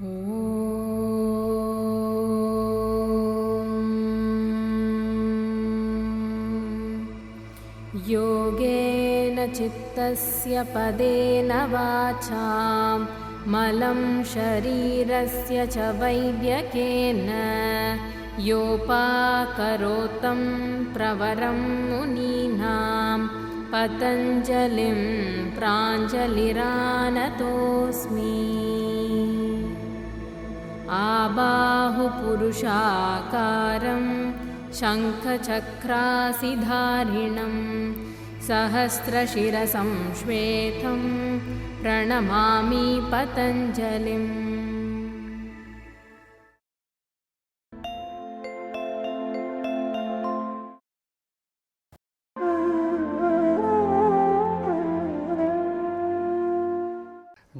योगेन चित्तस्य पदेन वाचां मलं शरीरस्य च वैद्यकेन योपाकरोतं प्रवरं मुनीनां पतञ्जलिं प्राञ्जलिरानतोऽस्मि। आबाहुपुरुषाकारं शङ्खचक्रासिधारिणं सहस्रशिरसं श्वेतं प्रणमामि पतञ्जलिम्।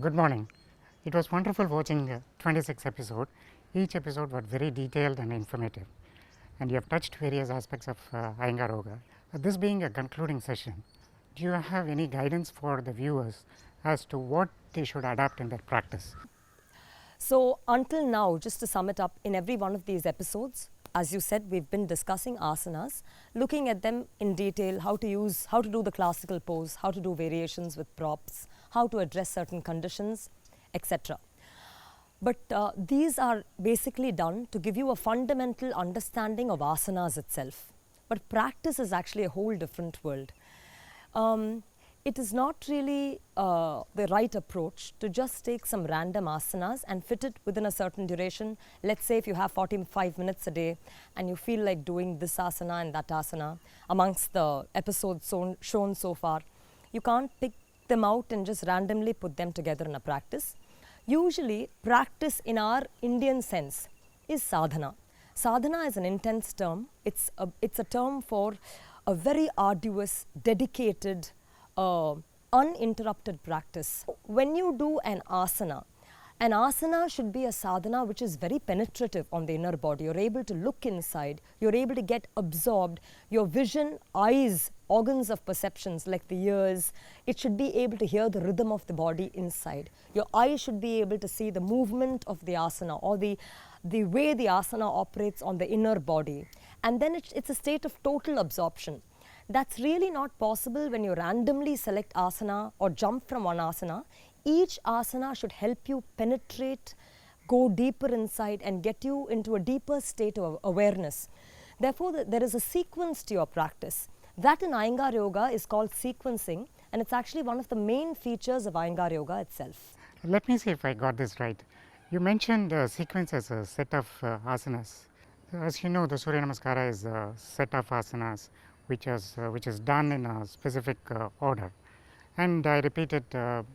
Good morning. It was wonderful watching 26 episodes. Each episode was very detailed and informative, and you have touched various aspects of Iyengar Yoga. This being a concluding session, do you have any guidance for the viewers as to what they should adapt in their practice? So until now, just to sum it up, in every one of these episodes, as you said, we've been discussing asanas, looking at them in detail, how to do the classical pose, how to do variations with props, how to address certain conditions, etc. But these are basically done to give you a fundamental understanding of asanas itself. But practice is actually a whole different world. It is not really the right approach to just take some random asanas and fit it within a certain duration. Let's say if you have 45 minutes a day and you feel like doing this asana and that asana amongst the episodes shown so far, you can't pick them out and just randomly put them together in a practice. Usually, practice in our Indian sense is sadhana. Sadhana is an intense term. It's a term for a very arduous, dedicated, uninterrupted practice. When you do an asana should be a sadhana which is very penetrative on the inner body. You're able to look inside, you're able to get absorbed, your vision, eyes, organs of perceptions like the ears, it should be able to hear the rhythm of the body inside. Your eyes should be able to see the movement of the asana or the way the asana operates on the inner body. And then it's a state of total absorption. That's really not possible when you randomly select asana or jump from one asana. Each asana should help you penetrate, go deeper inside and get you into a deeper state of awareness. Therefore, there is a sequence to your practice. That in Iyengar Yoga is called sequencing, and it's actually one of the main features of Iyengar Yoga itself. Let me see if I got this right. You mentioned sequence as a set of asanas. As you know, the Surya Namaskara is a set of asanas which is done in a specific order, and I repeat it 10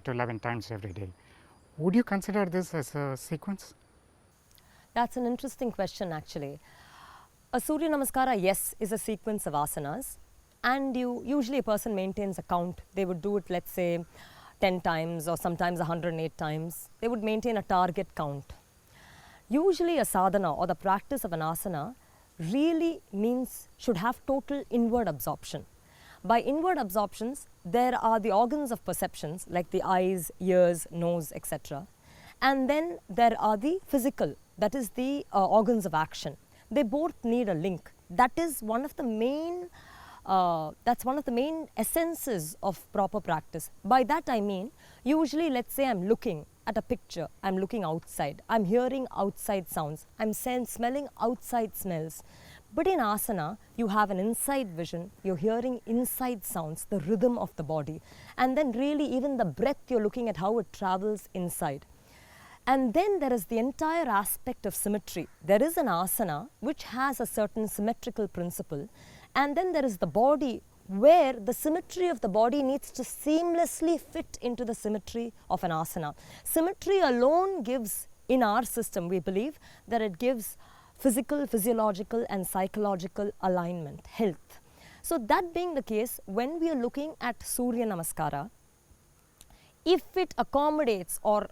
to 11 times every day. Would you consider this as a sequence? That's an interesting question actually. A Surya Namaskara, yes, is a sequence of asanas, and usually a person maintains a count. They would do it, let's say, 10 times or sometimes 108 times. They would maintain a target count. Usually a sadhana or the practice of an asana really should have total inward absorption. By inward absorptions, there are the organs of perceptions like the eyes, ears, nose, etc. And then there are the physical, that is the organs of action. They both need a link. That is one of the main essences of proper practice. By that I mean, usually let's say I'm looking at a picture, I'm looking outside, I'm hearing outside sounds, I'm smelling outside smells. But in asana, you have an inside vision, you're hearing inside sounds, the rhythm of the body. And then really even the breath, you're looking at how it travels inside. And then there is the entire aspect of symmetry. There is an asana which has a certain symmetrical principle, and then there is the body where the symmetry of the body needs to seamlessly fit into the symmetry of an asana. Symmetry alone gives, in our system we believe, that it gives physical, physiological and psychological alignment, health. So that being the case, when we are looking at Surya Namaskara, if it accommodates or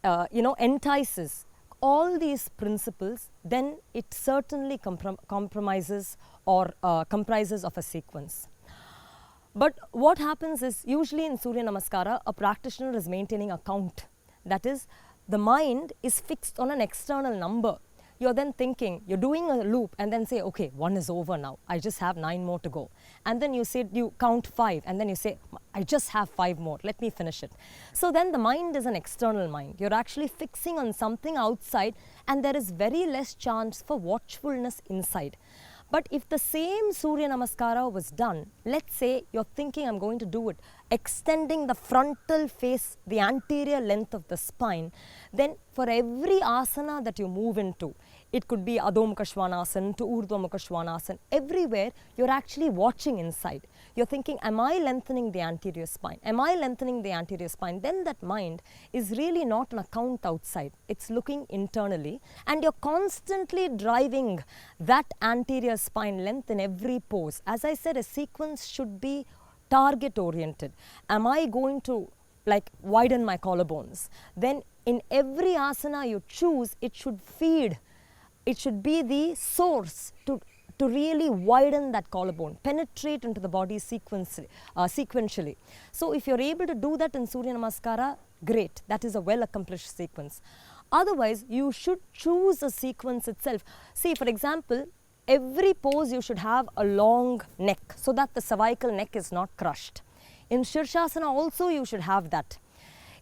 entices all these principles, then it certainly comprises of a sequence. But what happens is, usually in Surya Namaskara, a practitioner is maintaining a count. That is, the mind is fixed on an external number. You're then thinking, you're doing a loop and then say, okay, 1 is over now. I just have 9 more to go. And then you say, you count 5 and then you say, I just have 5 more. Let me finish it. So then the mind is an external mind. You're actually fixing on something outside and there is very less chance for watchfulness inside. But if the same Surya Namaskara was done, let's say you're thinking I'm going to do it, extending the frontal face, the anterior length of the spine, then for every asana that you move into, it could be Adho Mukha Svanasana to Urdhva Mukha Svanasana, everywhere you're actually watching inside. You're thinking, am I lengthening the anterior spine? Am I lengthening the anterior spine? Then that mind is really not an account outside. It's looking internally and you're constantly driving that anterior spine length in every pose. As I said, a sequence should be target oriented. Am I going to like widen my collarbones? Then in every asana you choose, it should feed. It should be the source to really widen that collarbone, penetrate into the body sequentially. So if you're able to do that in Surya Namaskara, great. That is a well accomplished sequence. Otherwise, you should choose a sequence itself. See, for example, every pose you should have a long neck so that the cervical neck is not crushed. In Shirshasana also you should have that.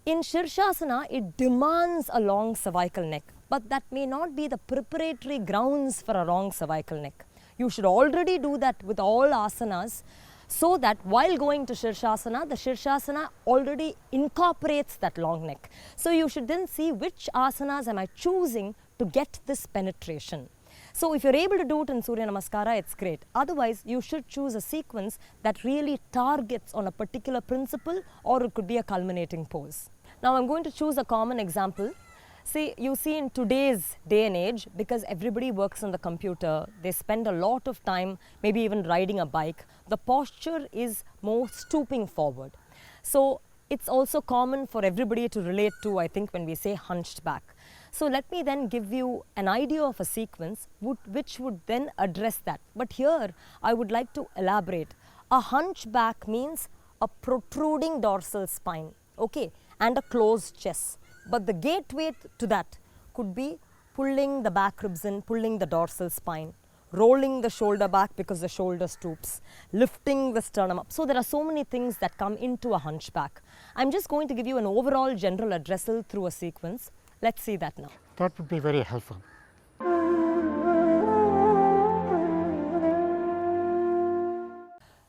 In Shirshasana, it demands a long cervical neck, but that may not be the preparatory grounds for a long cervical neck. You should already do that with all asanas so that while going to Shirshasana, the Shirshasana already incorporates that long neck. So you should then see which asanas am I choosing to get this penetration. So if you're able to do it in Surya Namaskara, it's great. Otherwise, you should choose a sequence that really targets on a particular principle, or it could be a culminating pose. Now I'm going to choose a common example. See, you see in today's day and age, because everybody works on the computer, they spend a lot of time, maybe even riding a bike, the posture is more stooping forward. So it's also common for everybody to relate to, I think, when we say hunched back. So let me then give you an idea of a sequence which would then address that. But here I would like to elaborate. A hunchback means a protruding dorsal spine, okay, and a closed chest. But the gateway to that could be pulling the back ribs in, pulling the dorsal spine, rolling the shoulder back because the shoulder stoops, lifting the sternum up. So there are so many things that come into a hunchback. I'm just going to give you an overall general addressal through a sequence. Let's see that now. That would be very helpful.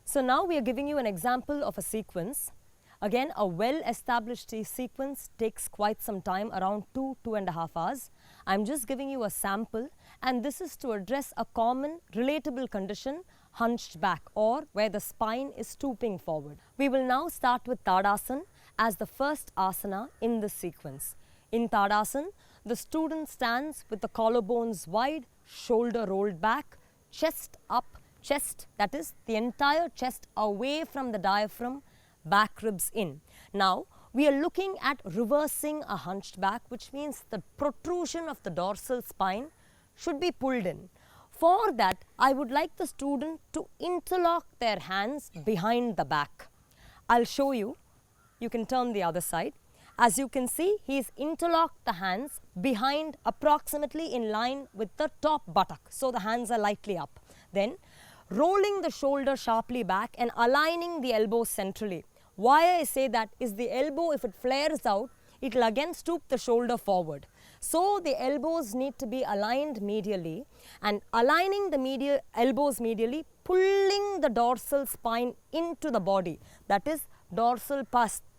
So now we are giving you an example of a sequence. Again, a well-established sequence takes quite some time, around 2.5 hours. I'm just giving you a sample, and this is to address a common relatable condition, hunched back, or where the spine is stooping forward. We will now start with Tadasana as the first asana in this sequence. In Tadasana, the student stands with the collarbones wide, shoulder rolled back, chest up, chest, that is the entire chest away from the diaphragm, back ribs in. Now, we are looking at reversing a hunched back, which means the protrusion of the dorsal spine should be pulled in. For that, I would like the student to interlock their hands behind the back. I'll show you. You can turn the other side. As you can see, he's interlocked the hands behind, approximately in line with the top buttock. So the hands are lightly up. Then rolling the shoulder sharply back and aligning the elbows centrally. Why I say that is the elbow, if it flares out, it will again stoop the shoulder forward. So the elbows need to be aligned medially, and aligning the elbows medially, pulling the dorsal spine into the body. That is dorsal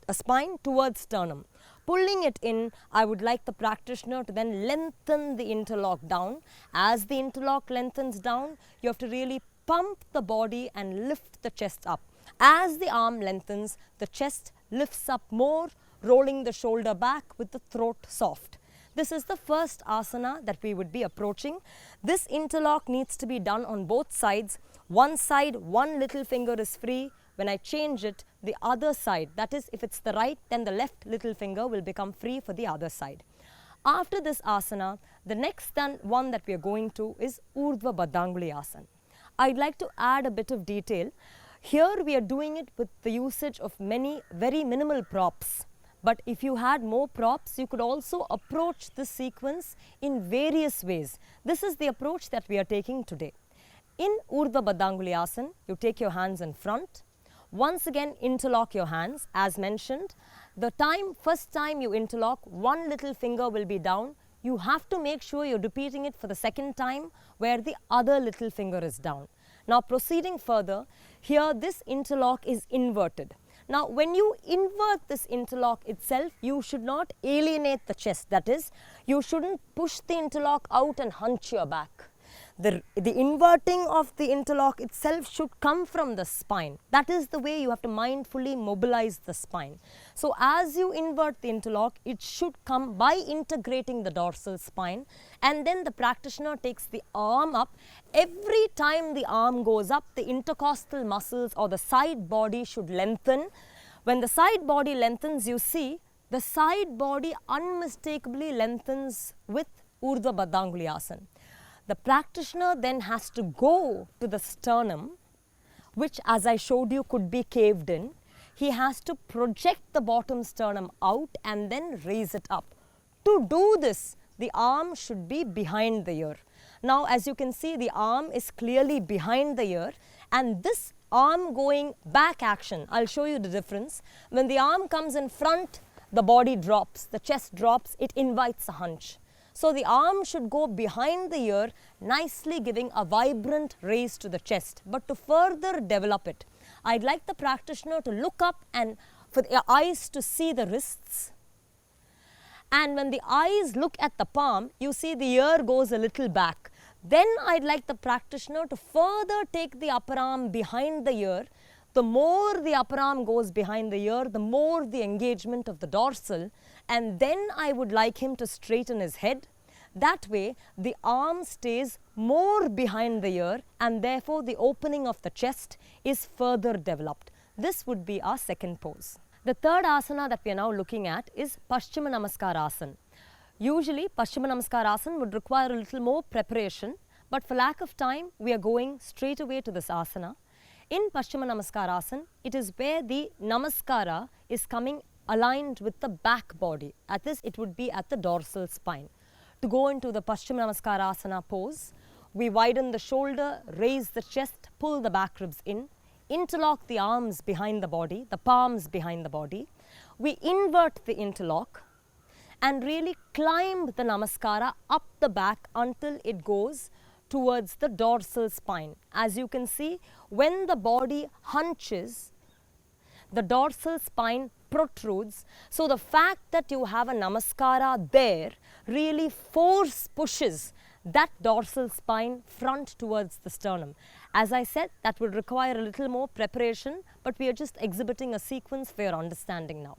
spine towards sternum. Pulling it in, I would like the practitioner to then lengthen the interlock down. As the interlock lengthens down, you have to really pump the body and lift the chest up. As the arm lengthens, the chest lifts up more, rolling the shoulder back with the throat soft. This is the first asana that we would be approaching. This interlock needs to be done on both sides. One side, one little finger is free. When I change it, the other side, that is, if it's the right, then the left little finger will become free for the other side. After this asana, the next one that we are going to is Urdhva Baddanguli Asana. I'd like to add a bit of detail. Here we are doing it with the usage of many very minimal props. But if you had more props, you could also approach this sequence in various ways. This is the approach that we are taking today. In Urdhva Baddanguli Asana, you take your hands in front. Once again, interlock your hands. As mentioned, the first time you interlock, one little finger will be down. You have to make sure you're repeating it for the second time where the other little finger is down. Now proceeding further, here this interlock is inverted. Now when you invert this interlock itself, you should not alienate the chest. That is, you shouldn't push the interlock out and hunch your back. The inverting of the interlock itself should come from the spine. That is the way you have to mindfully mobilize the spine. So as you invert the interlock, it should come by integrating the dorsal spine, and then the practitioner takes the arm up. Every time the arm goes up, the intercostal muscles or the side body should lengthen. When the side body lengthens, you see the side body unmistakably lengthens with Urdhva Baddanguli Asana. The practitioner then has to go to the sternum, which as I showed you could be caved in. He has to project the bottom sternum out and then raise it up. To do this, the arm should be behind the ear. Now as you can see, the arm is clearly behind the ear, and this arm going back action, I'll show you the difference. When the arm comes in front, the body drops, the chest drops, it invites a hunch. So the arm should go behind the ear, nicely giving a vibrant raise to the chest. But to further develop it, I'd like the practitioner to look up and for the eyes to see the wrists. And when the eyes look at the palm, you see the ear goes a little back. Then I'd like the practitioner to further take the upper arm behind the ear. The more the upper arm goes behind the ear, the more the engagement of the dorsal, and then I would like him to straighten his head. That way, the arm stays more behind the ear, and therefore the opening of the chest is further developed. This would be our second pose. The third asana that we are now looking at is Paschima Namaskar Asana. Usually, Paschima Namaskar Asana would require a little more preparation, but for lack of time, we are going straight away to this asana. In Paschima Namaskar Asana, it is where the Namaskara is coming aligned with the back body. At this, it would be at the dorsal spine. To go into the Paschima Namaskar Asana pose, we widen the shoulder, raise the chest, pull the back ribs in, interlock the arms behind the body, the palms behind the body. We invert the interlock and really climb the Namaskara up the back until it goes towards the dorsal spine. As you can see, when the body hunches, the dorsal spine protrudes. So the fact that you have a Namaskara there really pushes that dorsal spine front towards the sternum. As I said, that would require a little more preparation, but we are just exhibiting a sequence for your understanding now.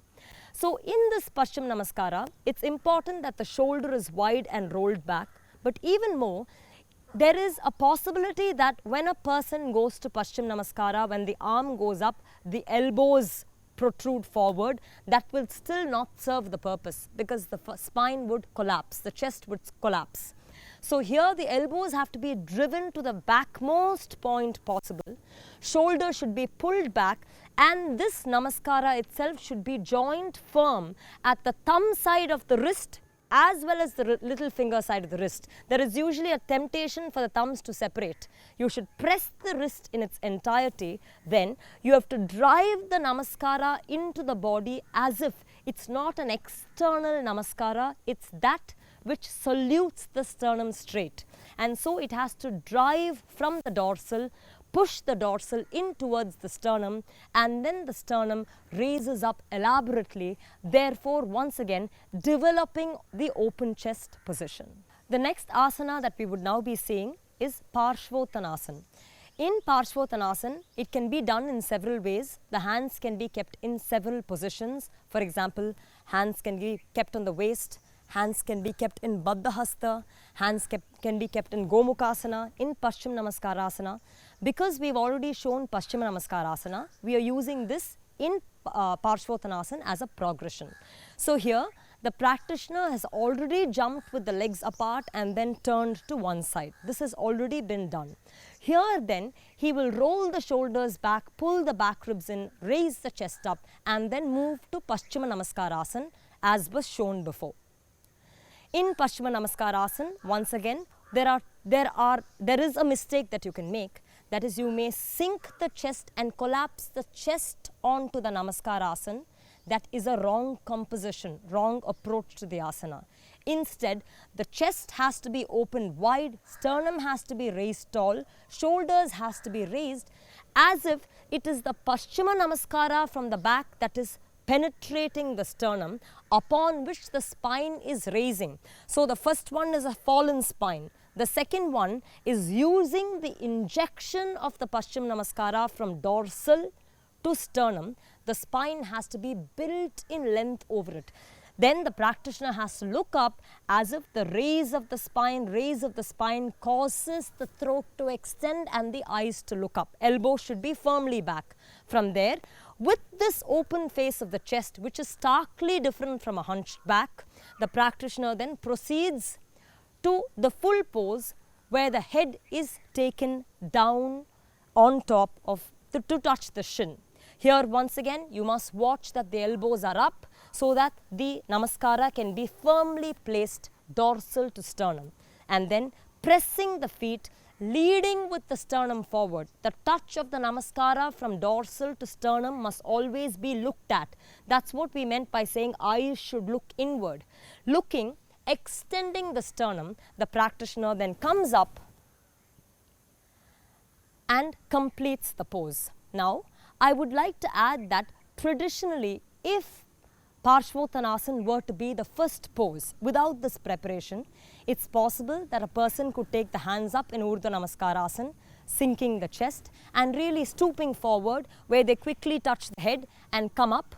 So in this Paschim Namaskara, it's important that the shoulder is wide and rolled back, but even more, there is a possibility that when a person goes to Paschim Namaskara, when the arm goes up, the elbows protrude forward. That will still not serve the purpose because the spine would collapse, the chest would collapse. So here the elbows have to be driven to the backmost point possible. Shoulder should be pulled back, and this Namaskara itself should be joined firm at the thumb side of the wrist as well as the little finger side of the wrist. There is usually a temptation for the thumbs to separate. You should press the wrist in its entirety. Then you have to drive the Namaskara into the body as if it's not an external Namaskara, it's that which salutes the sternum straight. And so it has to drive from the dorsal, push the dorsal in towards the sternum, and then the sternum raises up elaborately, therefore once again developing the open chest position. The next asana that we would now be seeing is Parshvottanasana. In Parshvottanasana, it can be done in several ways. The hands can be kept in several positions. For example, hands can be kept on the waist, hands can be kept in Baddha Hasta, hands can be kept in Gomukhasana, in Paschim Namaskarasana. Because we've already shown Paschim Namaskarasana, we are using this in Parshvottanasana as a progression. So here, the practitioner has already jumped with the legs apart and then turned to one side. This has already been done. Here then, he will roll the shoulders back, pull the back ribs in, raise the chest up, and then move to Paschima Namaskarasana as was shown before. In Paschima Namaskarasana, once again, there is a mistake that you can make. That is, you may sink the chest and collapse the chest onto the Namaskarasana. That is a wrong composition, wrong approach to the asana. Instead, the chest has to be opened wide, sternum has to be raised tall, shoulders has to be raised, as if it is the Paschima Namaskara from the back that is penetrating the sternum, upon which the spine is raising. So the first one is a fallen spine. The second one is using the injection of the Paschima Namaskara from dorsal to sternum. The spine has to be built in length over it. Then the practitioner has to look up as if the raise of the spine causes the throat to extend and the eyes to look up. Elbow should be firmly back. From there, with this open face of the chest, which is starkly different from a hunched back, the practitioner then proceeds to the full pose where the head is taken down on top of to touch the shin. Here once again, you must watch that the elbows are up so that the Namaskara can be firmly placed dorsal to sternum, and then pressing the feet, leading with the sternum forward. The touch of the Namaskara from dorsal to sternum must always be looked at. That's what we meant by saying eyes should look inward. Looking, extending the sternum, the practitioner then comes up and completes the pose. Now, I would like to add that traditionally, if Parshvottanasana were to be the first pose without this preparation, it's possible that a person could take the hands up in Urdhva Namaskarasana, sinking the chest and really stooping forward, where they quickly touch the head and come up,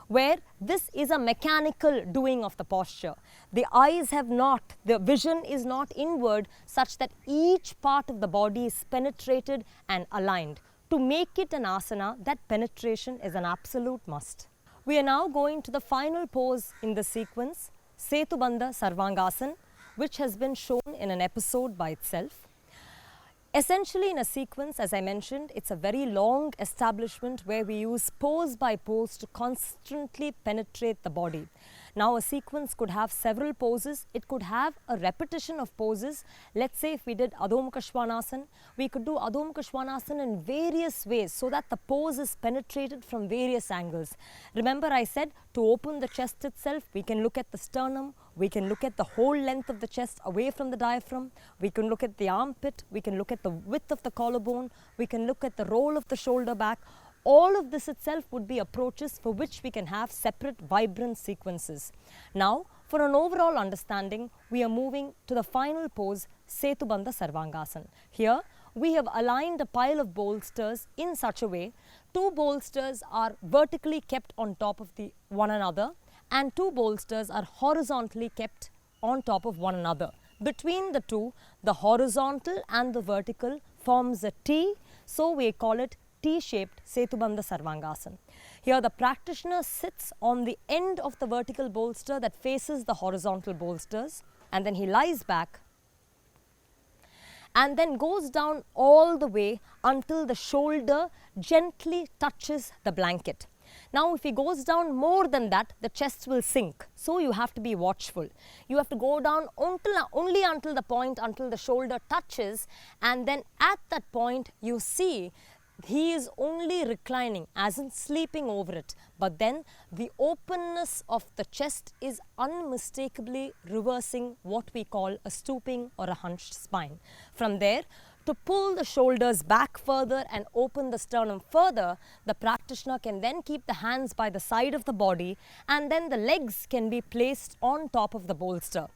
where this is a mechanical doing of the posture. The eyes have not, the vision is not inward, such that each part of the body is penetrated and aligned. To make it an asana, that penetration is an absolute must. We are now going to the final pose in the sequence, Setubandha Sarvangasana, which has been shown in an episode by itself. Essentially, in a sequence, as I mentioned, it's a very long establishment where we use pose by pose to constantly penetrate the body. Now, a sequence could have several poses. It could have a repetition of poses. Let's say if we did Adho Mukha Svanasana, we could do Adho Mukha Svanasana in various ways so that the pose is penetrated from various angles. Remember, I said to open the chest itself, we can look at the sternum, we can look at the whole length of the chest away from the diaphragm, we can look at the armpit, we can look at the width of the collarbone, we can look at the roll of the shoulder back. All of this itself would be approaches for which we can have separate vibrant sequences. Now, for an overall understanding, we are moving to the final pose, Setubandha Sarvangasana. Here, we have aligned a pile of bolsters in such a way, two bolsters are vertically kept on top of one another and two bolsters are horizontally kept on top of one another. Between the two, the horizontal and the vertical forms a T, so we call it T-shaped Setubandha Sarvangasana. Here the practitioner sits on the end of the vertical bolster that faces the horizontal bolsters, and then he lies back and then goes down all the way until the shoulder gently touches the blanket. Now, if he goes down more than that, the chest will sink. So, you have to be watchful. You have to go down only until the point, until the shoulder touches, and then at that point, you see he is only reclining, as in sleeping over it. But then the openness of the chest is unmistakably reversing what we call a stooping or a hunched spine. From there, to pull the shoulders back further and open the sternum further, the practitioner can then keep the hands by the side of the body, and then the legs can be placed on top of the bolster.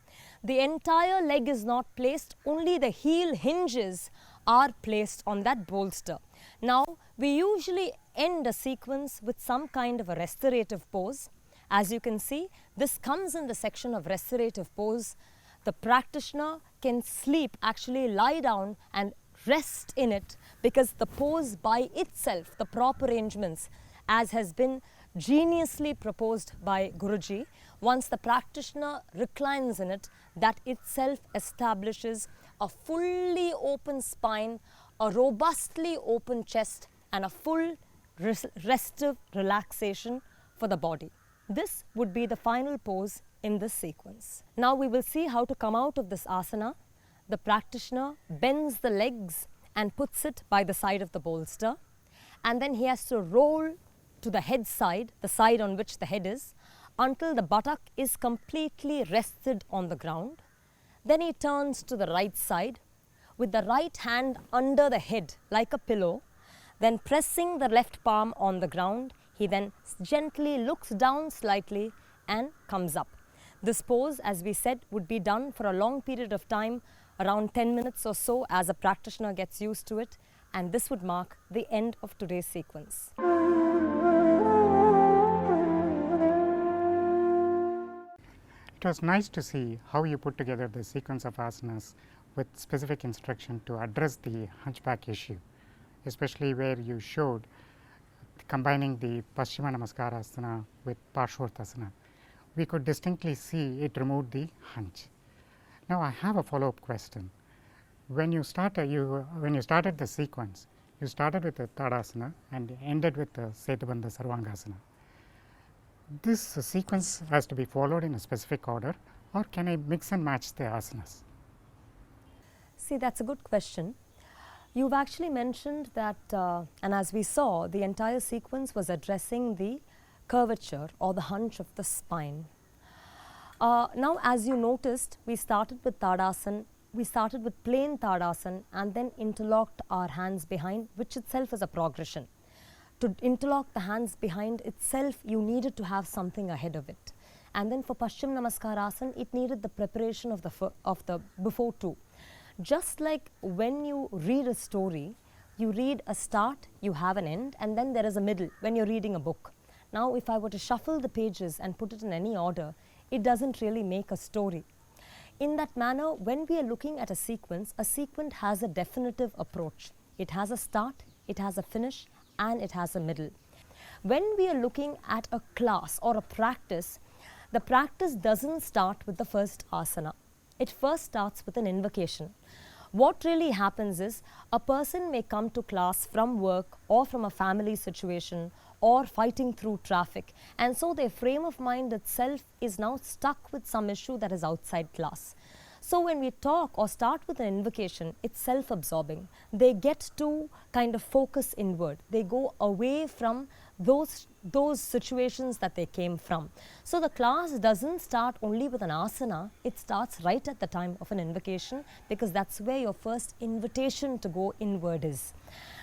The entire leg is not placed, only the heel hinges are placed on that bolster. Now, we usually end a sequence with some kind of a restorative pose. As you can see, this comes in the section of restorative pose. The practitioner can sleep, actually lie down and rest in it, because the pose by itself, the proper arrangements, as has been geniusly proposed by Guruji, once the practitioner reclines in it, that itself establishes a fully open spine, a robustly open chest, and a full restive relaxation for the body. This would be the final pose in this sequence. Now we will see how to come out of this asana. The practitioner bends the legs and puts it by the side of the bolster, and then he has to roll to the head side, the side on which the head is, until the buttock is completely rested on the ground. Then he turns to the right side with the right hand under the head like a pillow, then pressing the left palm on the ground. He then gently looks down slightly and comes up. This pose, as we said, would be done for a long period of time, around 10 minutes or so, as a practitioner gets used to it, and this would mark the end of today's sequence. It was nice to see how you put together the sequence of asanas with specific instruction to address the hunchback issue, especially where you showed combining the Paschima Namaskara asana with Parshvotthasana. We could distinctly see it removed the hunch. Now I have a follow-up question. When you started the sequence, you started with the Tadasana and ended with the Setubandha Sarvangasana. This sequence has to be followed in a specific order, or can I mix and match the asanas? See, that's a good question. You've actually mentioned that, and as we saw, the entire sequence was addressing the curvature or the hunch of the spine. Now, as you noticed, we started with Tadasana, we started with plain Tadasana and then interlocked our hands behind, which itself is a progression. To interlock the hands behind itself, you needed to have something ahead of it. And then for Paschim Namaskarasana, it needed the preparation of the before too. Just like when you read a story, you read a start, you have an end, and then there is a middle when you're reading a book. Now, if I were to shuffle the pages and put it in any order, it doesn't really make a story. In that manner, when we are looking at a sequence has a definitive approach. It has a start, it has a finish, and it has a middle. When we are looking at a class or a practice, the practice doesn't start with the first asana. It first starts with an invocation. What really happens is a person may come to class from work or from a family situation or fighting through traffic, and so their frame of mind itself is now stuck with some issue that is outside class. So when we talk or start with an invocation, it's self-absorbing. They get to kind of focus inward. They go away from those situations that they came from. So the class doesn't start only with an asana, it starts right at the time of an invocation, because that's where your first invitation to go inward is.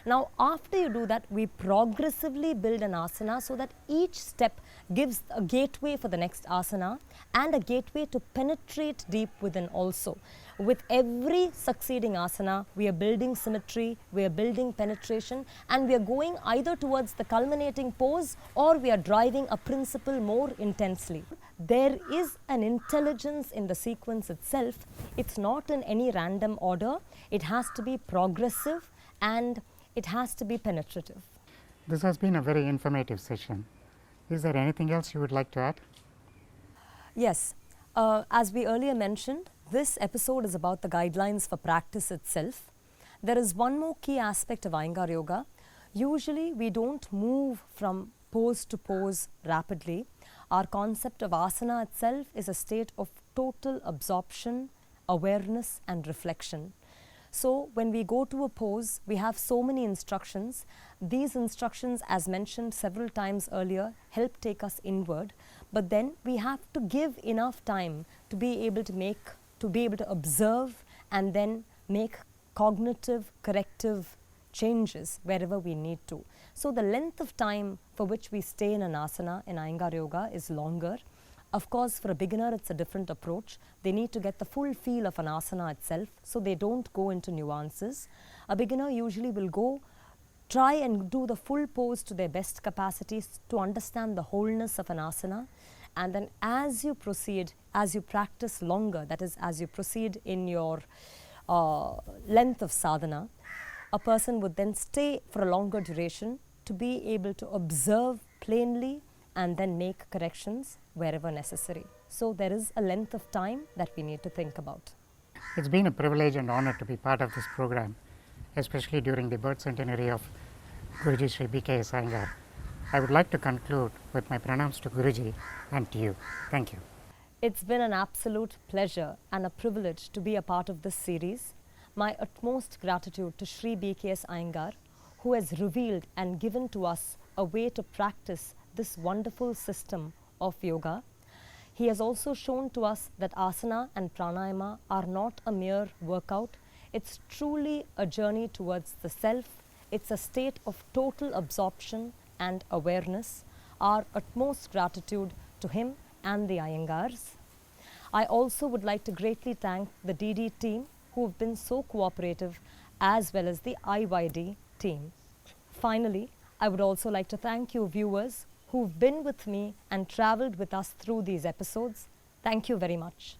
Now, after you do that, we progressively build an asana so that each step gives a gateway for the next asana and a gateway to penetrate deep within also. With every succeeding asana, we are building symmetry, we are building penetration, and we are going either towards the culminating pose or we are driving a principle more intensely. There is an intelligence in the sequence itself. It's not in any random order. It has to be progressive and it has to be penetrative. This has been a very informative session. Is there anything else you would like to add? Yes. As we earlier mentioned, this episode is about the guidelines for practice itself. There is one more key aspect of Iyengar Yoga. Usually we don't move from pose to pose rapidly. Our concept of asana itself is a state of total absorption, awareness and reflection. So when we go to a pose, we have so many instructions. These instructions, as mentioned several times earlier, help take us inward. But then we have to give enough time to be able to observe and then make cognitive, corrective changes wherever we need to. So the length of time for which we stay in an asana in Iyengar Yoga is longer. Of course, for a beginner, it's a different approach. They need to get the full feel of an asana itself, so they don't go into nuances. A beginner usually will try and do the full pose to their best capacities to understand the wholeness of an asana. And then as you proceed, as you practice longer, that is, as you proceed in your length of sadhana, a person would then stay for a longer duration to be able to observe plainly and then make corrections wherever necessary. So there is a length of time that we need to think about. It's been a privilege and honor to be part of this program, especially during the birth centenary of Guruji Shri B.K.S.Iyengar. I would like to conclude with my pranams to Guruji and to you. Thank you. It's been an absolute pleasure and a privilege to be a part of this series. My utmost gratitude to Shri B.K.S.Iyengar, who has revealed and given to us a way to practice this wonderful system of yoga. He has also shown to us that asana and pranayama are not a mere workout. It's truly a journey towards the self. It's a state of total absorption and awareness. Our utmost gratitude to him and the Iyengars. I also would like to greatly thank the DD team who have been so cooperative, as well as the IYD team. Finally, I would also like to thank you viewers who've been with me and traveled with us through these episodes. Thank you very much.